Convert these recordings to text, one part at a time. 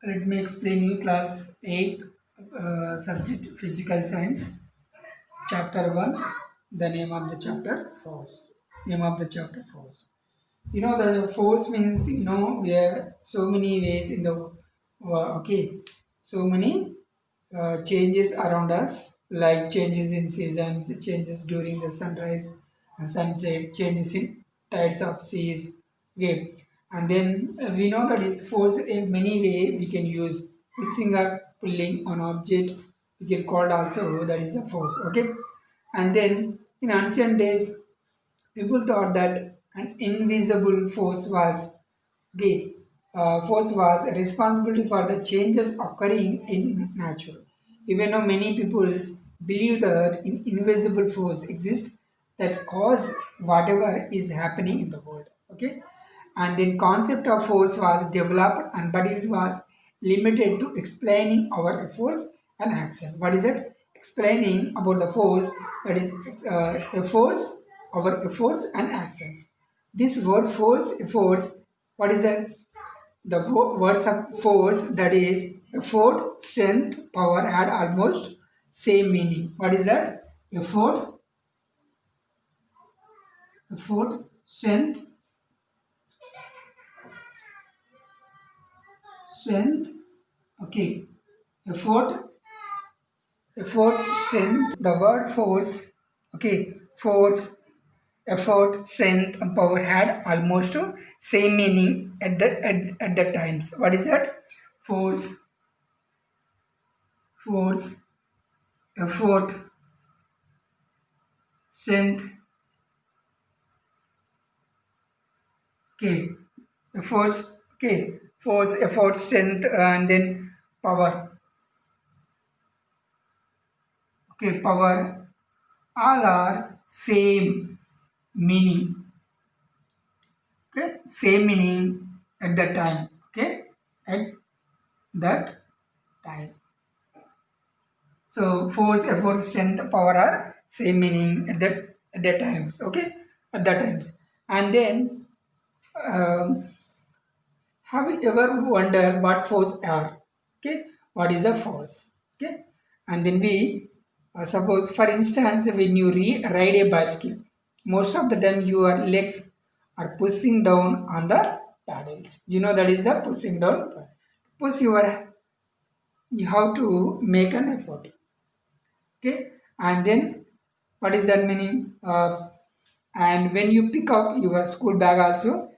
Let me explain you class 8 subject physical science chapter 1. The name of the chapter force. Name of the chapter force. The force means we have so many ways in the okay, so many changes around us, like changes in seasons, changes during the sunrise and sunset, changes in tides of seas. Okay, and then we know that is force in many way we can use pushing or pulling on object. We can call also that is a force. Okay, and then in ancient days people thought that an invisible force was responsibility for the changes occurring in nature. Even though many people believe that an invisible force exists that cause whatever is happening in the world. Okay, and then concept of force was developed, and but it was limited to explaining our efforts and action. What is it? Explaining about the force, that is efforts, our efforts and actions. This word force, efforts, what is that? The words of force, that is effort, strength, power, had almost same meaning. What is that? Effort, strength, strength. Okay, effort, strength. The word force. Okay, force, effort, strength, and power had almost same meaning at the times. What is that? Force, force, effort, strength. Okay, force. Okay, force, effort, strength, and then power. Okay, power. All are same meaning. Okay, same meaning at that time. Okay, at that time. So force, effort, strength, power are same meaning at that times. Okay, at that times. And then um, have you ever wondered what force are? Okay, what is a force? Okay, and then we suppose, for instance, when you ride a bicycle, most of the time your legs are pushing down on the pedals. That is the pushing down. Push your, you have to make an effort. Okay, and then what is that meaning? And when you pick up your school bag also,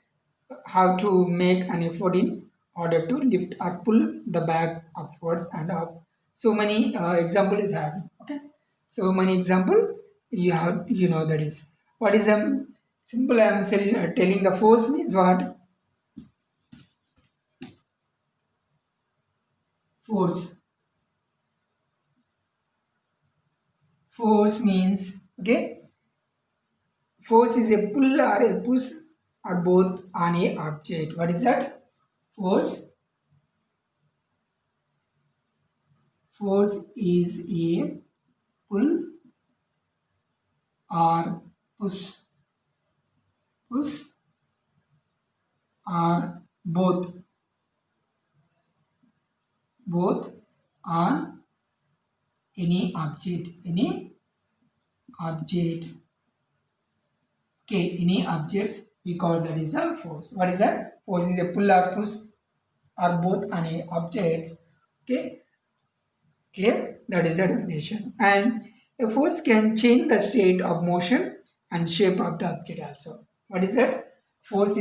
how to make an effort in order to lift or pull the bag upwards and up. So many example is having. Okay, so many example you have, that is what is a simple. I am telling the force means what? Force. Force means, okay, force is a pull or a push or both on a object. What is that? Force. Force is a pull or push or both on any object. Object. Okay, any objects we call that is a force. What is that? Force is a pull or push or both on a objects. Okay, clear? That is the definition. And a force can change the state of motion and shape of the object also. What is that? Force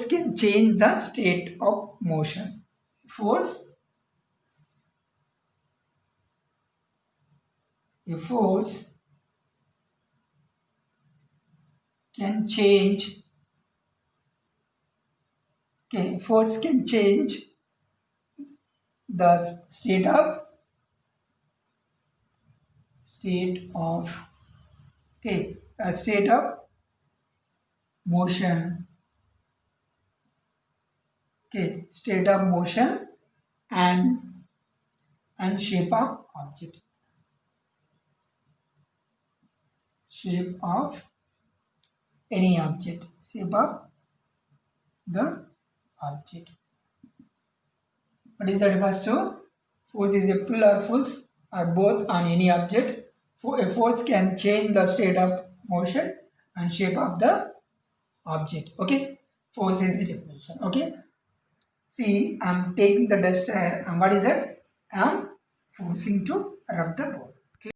can change the state of motion. Force, a force can change. Okay, force can change the state of okay, a state of motion. Okay, state of motion and shape of object. Shape of any object. Shape of the object. What is that? First two, force is a pull or push or both on any object. A force can change the state of motion and shape of the object. Okay, force is the definition. Okay, see, I'm taking the duster and what is that? I'm forcing to rub the board.